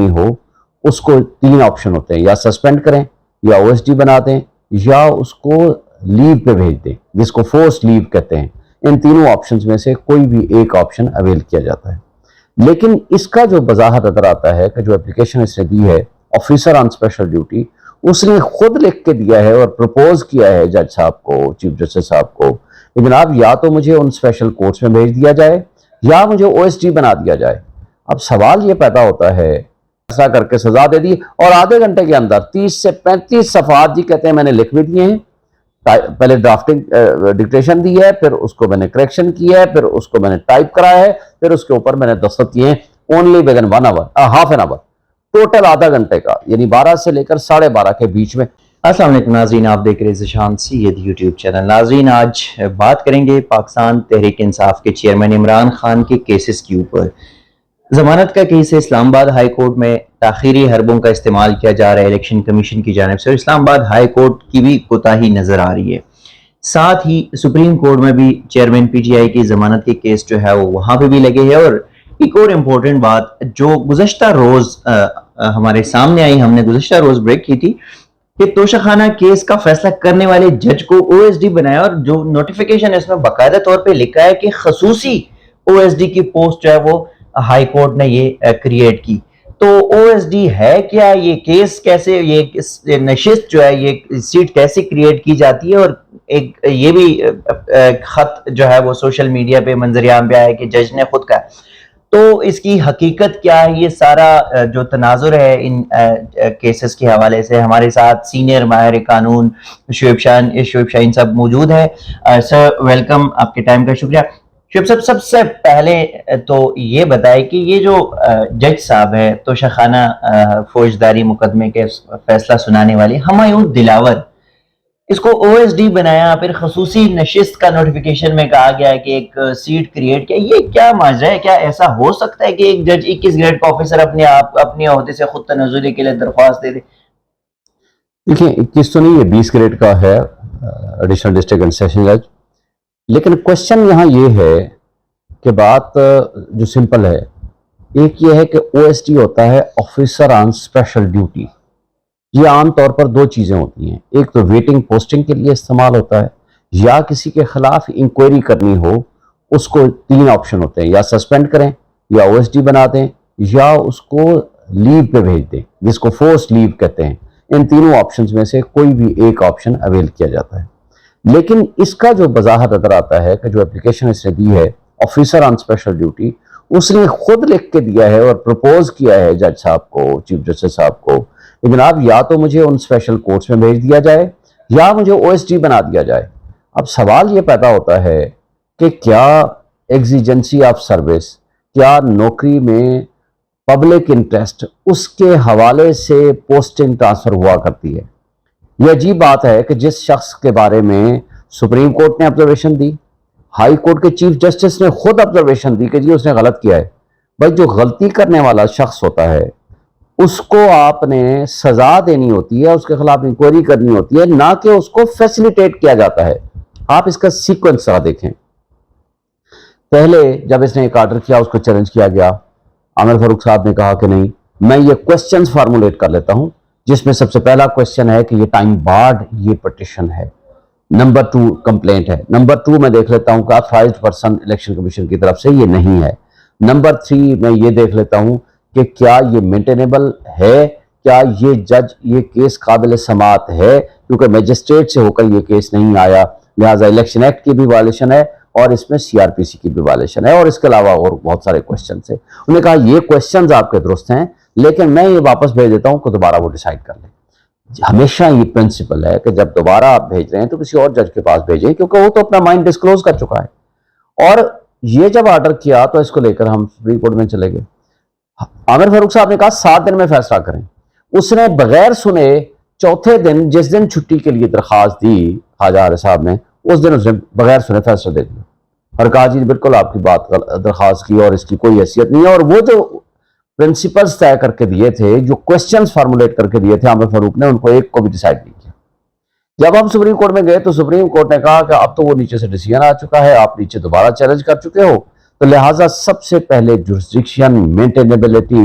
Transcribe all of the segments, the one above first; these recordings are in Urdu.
کرنی ہو اس کو 3 آپشن ہوتے ہیں، یا سسپینڈ کریں، یا OSD بنا دیں، یا اس کو لیو پہ بھیج دیں، جس کو فورس لیو کہتے ہیں۔ ان تینوں آپشنز میں سے کوئی بھی ایک آپشن اویل کیا جاتا ہے۔ لیکن اس کا جو بظاہر نظر آتا ہے کہ جو اپلیکیشن اس نے دی ہے آفیسر آن اسپیشل ڈیوٹی، اس نے خود لکھ کے دیا ہے اور پروپوز کیا ہے جج صاحب کو، چیف جسٹس صاحب کو، کہ جناب یا تو مجھے ان اسپیشل کورٹس میں بھیج دیا جائے یا مجھے OSD بنا دیا جائے۔ اب سوال یہ پیدا ہوتا ہے، ایسا کر کے سزا دے دی اور آدھے گھنٹے کے اندر 30 سے 35 صفحات جی کہتے ہیں میں نے لکھ بھی دیے ہیں، پہلے ڈرافٹنگ ڈکٹیشن دی ہے، پھر اس کو میں نے کریکشن کیا ہے، پھر اس کو میں نے ٹائپ کرایا ہے، پھر اس کے اوپر میں نے دستخط کیے ہیں، only with in 1 hour، half an hour, total آدھا گھنٹے کا، یعنی 12 سے لے کر 12:30 کے بیچ میں۔ السلام علیکم ناظرین، آپ دیکھ رہے ہیں ذیشان سید یوٹیوب چینل۔ ناظرین آج بات کریں گے پاکستان تحریک انصاف کے چیئرمین عمران خان کے کیسز کے اوپر۔ ضمانت کا کیس ہے، اسلام آباد ہائی کورٹ میں تاخیری حربوں کا استعمال کیا جا رہا ہے الیکشن کمیشن کی جانب سے، اور اسلام آباد ہائی کورٹ کی بھی کوتاہی نظر آ رہی ہے۔ ساتھ ہی سپریم کورٹ میں بھی چیئرمین PTI کی ضمانت کے کیس جو ہے وہ وہاں پہ بھی لگے ہیں۔ اور ایک اور امپورٹنٹ بات جو گزشتہ روز ہمارے سامنے آئی، ہم نے گزشتہ روز بریک کی تھی کہ توشہ خانہ کیس کا فیصلہ کرنے والے جج کو OSD بنایا، اور جو نوٹیفیکیشن اس میں باقاعدہ طور پہ لکھا ہے کہ خصوصی OSD کی پوسٹ جو ہے وہ ہائی کورٹ نے یہ کریٹ کی۔ تو OSD ہے کیا، یہ کیس کیسے، یہ نشست جو ہے، یہ سیٹ کیسے کریٹ کی جاتی ہے، اور ایک یہ بھی خط جو ہے وہ سوشل میڈیا پہ منظر عام پہ آیا کہ جج نے خود کہا۔ تو اس کی حقیقت کیا ہے، یہ سارا جو تناظر ہے ان کیسز کے حوالے سے، ہمارے ساتھ سینئر ماہر قانون شعیب شاہین صاحب موجود ہیں۔ سر ویلکم، آپ کے ٹائم کا شکریہ۔ شعیب صاحب، سب سے پہلے تو یہ بتائیں کہ یہ جو جج صاحب ہے توشہ خانہ فوجداری مقدمے کے فیصلہ سنانے والے ہمایوں دلاور، اس کو OSD بنایا، پھر خصوصی نشست کا نوٹیفیکیشن میں کہا گیا ہے کہ ایک سیٹ کریٹ کیا، یہ کیا ماجرا ہے؟ کیا ایسا ہو سکتا ہے کہ ایک جج 21 گریڈ کا آفیسر اپنے عہدے سے خود تنزلی کے لیے درخواست دے دے؟ دیکھیں 21 تو نہیں، یہ 20 گریڈ کا ہے، ایڈیشنل ڈسٹرکٹ اینڈ سیشن جج۔ لیکن کوشچن یہاں یہ ہے کہ بات جو سمپل ہے، ایک یہ ہے کہ OSD ہوتا ہے آفیسر آن اسپیشل ڈیوٹی۔ یہ عام طور پر 2 چیزیں ہوتی ہیں، ایک تو ویٹنگ پوسٹنگ کے لیے استعمال ہوتا ہے، یا کسی کے خلاف انکوائری کرنی ہو اس کو 3 آپشن ہوتے ہیں، یا سسپینڈ کریں، یا OSD بنا دیں، یا اس کو لیو پہ بھیج دیں، جس کو فورس لیو کہتے ہیں۔ ان تینوں آپشنز میں سے کوئی بھی ایک آپشن اویل کیا جاتا ہے۔ لیکن اس کا جو بظاہر نظر آتا ہے کہ جو اپلیکیشن اس نے دی ہے آفیسر آن اسپیشل ڈیوٹی، اس نے خود لکھ کے دیا ہے اور پروپوز کیا ہے جج صاحب کو، چیف جسٹس صاحب کو، کہ جناب یا تو مجھے ان اسپیشل کورٹس میں بھیج دیا جائے یا مجھے OSD بنا دیا جائے۔ اب سوال یہ پیدا ہوتا ہے کہ کیا ایگزیجنسی آف سروس، کیا نوکری میں پبلک انٹرسٹ اس کے حوالے سے پوسٹنگ ٹرانسفر ہوا کرتی ہے؟ یہ عجیب بات ہے کہ جس شخص کے بارے میں سپریم کورٹ نے آبزرویشن دی، ہائی کورٹ کے چیف جسٹس نے خود آبزرویشن دی کہ جی اس نے غلط کیا ہے، بھائی جو غلطی کرنے والا شخص ہوتا ہے اس کو آپ نے سزا دینی ہوتی ہے، اس کے خلاف انکوائری کرنی ہوتی ہے، نہ کہ اس کو فیسیلیٹیٹ کیا جاتا ہے۔ آپ اس کا سیکوینس ذرا دیکھیں۔ پہلے جب اس نے ایک آرڈر کیا، اس کو چیلنج کیا گیا، عامر فاروق صاحب نے کہا کہ نہیں، میں یہ کوسچنز فارمولیٹ کر لیتا ہوں، جس میں سب سے پہلا کوسچن ہے کہ یہ ٹائم بارڈ یہ پٹیشن ہے، نمبر 2 کمپلینٹ ہے، نمبر 2 میں دیکھ لیتا ہوں کہ آتھرائزڈ پرسن الیکشن کمیشن کی طرف سے یہ نہیں ہے، نمبر 3 میں یہ دیکھ لیتا ہوں کہ کیا یہ مینٹینیبل ہے، کیا یہ جج یہ کیس قابل سماعت ہے، کیونکہ میجسٹریٹ سے ہو کر یہ کیس نہیں آیا، لہٰذا الیکشن ایکٹ کی بھی وائلیشن ہے اور اس میں CRPC کی بھی وائلیشن ہے، اور اس کے علاوہ اور بہت سارے کوسچنز ہیں۔ انہوں نے کہا یہ کوسچنز آپ کے درست ہیں، لیکن میں یہ واپس بھیج دیتا ہوں کہ دوبارہ وہ ڈیسائیڈ کر لیں۔ ہمیشہ یہ پرنسپل ہے کہ جب دوبارہ آپ بھیج رہے ہیں تو کسی اور جج کے پاس بھیجیں، کیونکہ وہ تو اپنا مائنڈ ڈسکلوز کر چکا ہے۔ اور یہ جب آرڈر کیا تو اس کو لے کر ہم سپریم کورٹ میں چلے گئے۔ عامر فاروق صاحب نے کہا 7 دن میں فیصلہ کریں۔ اس نے بغیر سنے چوتھے دن، جس دن چھٹی کے لیے درخواست دی خواجہ عارف صاحب نے، اس دن اس نے بغیر سنے فیصلہ دے دیا اور کہا جی بالکل آپ کی بات درخواست کی اور اس کی کوئی حیثیت نہیں ہے۔ اور وہ جو پرنسپلز طے کر کے دیے تھے، جو کوسچنز فارمولیٹ کر کے دیے تھے عامر فاروق نے، ان کو ایک کو بھی ڈیسائیڈ نہیں کیا۔ جب ہم سپریم کورٹ میں گئے تو سپریم کورٹ نے کہا کہ اب تو وہ نیچے سے ڈیسیژن آ چکا ہے، آپ نیچے دوبارہ چیلنج کر چکے ہو، تو لہٰذا سب سے پہلے جورسڈکشن، مینٹینیبلٹی،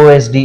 OSD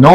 9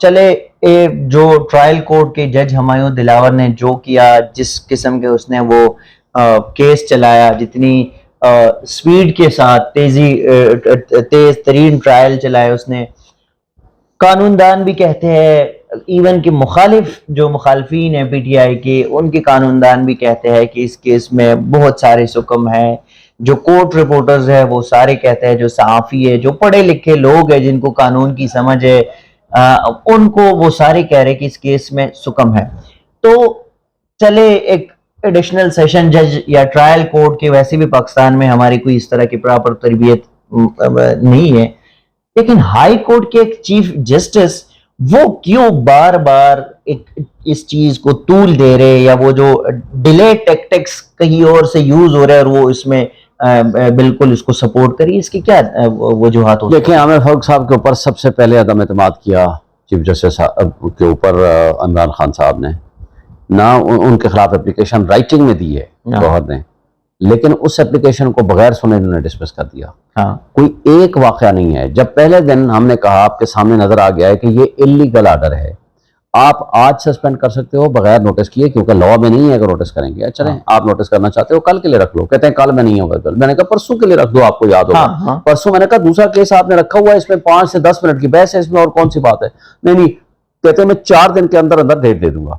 چلے جو ٹرائل کورٹ کے جج ہمایوں دلاور نے جو کیا، جس قسم کے اس نے وہ کیس چلایا، جتنی سپیڈ کے ساتھ تیز ترین ٹرائل چلائے اس نے، قانون دان بھی کہتے ہیں، ایون کہ مخالفین ہیں پی ٹی آئی کے، ان کے قانون دان بھی کہتے ہیں کہ اس کیس میں بہت سارے سکم ہیں، جو کورٹ رپورٹرز ہیں وہ سارے کہتے ہیں، جو صحافی ہے، جو پڑھے لکھے لوگ ہیں جن کو قانون کی سمجھ ہے، ان کو وہ سارے کہہ رہے کہ اس کیس میں سکم ہے. تو چلے ایک ایڈیشنل سیشن جج یا ٹرائل کورٹ کے، ویسے بھی پاکستان میں ہماری کوئی اس طرح کی پراپر تربیت نہیں ہے، لیکن ہائی کورٹ کے ایک چیف جسٹس وہ کیوں بار بار اس چیز کو طول دے رہے، یا وہ جو ڈیلے ٹیکٹکس کہیں اور سے یوز ہو رہا ہے اور وہ اس میں بالکل اس کو سپورٹ کری، اس کی کیا وجوہات ہوتی ہیں؟ دیکھیں، عامر فاروق صاحب کے اوپر سب سے پہلے عدم اعتماد کیا چیف جسٹس کے اوپر عمران خان صاحب نے، نہ ان کے خلاف اپلیکیشن رائٹنگ میں دی ہے گوہر نے، لیکن اس اپلیکیشن کو بغیر سنے انہوں نے ڈسمس کر دیا. کوئی ایک واقعہ نہیں ہے. جب پہلے دن ہم نے کہا، آپ کے سامنے نظر آ گیا ہے کہ یہ اللیگل آرڈر ہے، آپ آج سسپینڈ کر سکتے ہو بغیر نوٹس کیے، کیونکہ لا میں نہیں ہے اگر نوٹس کریں گے. چلیں آپ نوٹس کرنا چاہتے ہو کل کے لیے رکھ لو. کہتے ہیں کل میں نہیں ہوگا. کل میں نے کہا پرسوں کے لیے رکھ دو، آپ کو یاد ہوگا پرسوں میں نے کہا دوسرا کیس آپ نے رکھا ہوا ہے، اس میں 5 سے 10 منٹ کی بحث ہے، اس میں اور کون سی بات ہے. نہیں کہتے ہیں میں 4 دن کے اندر ڈیٹ دے دوں گا.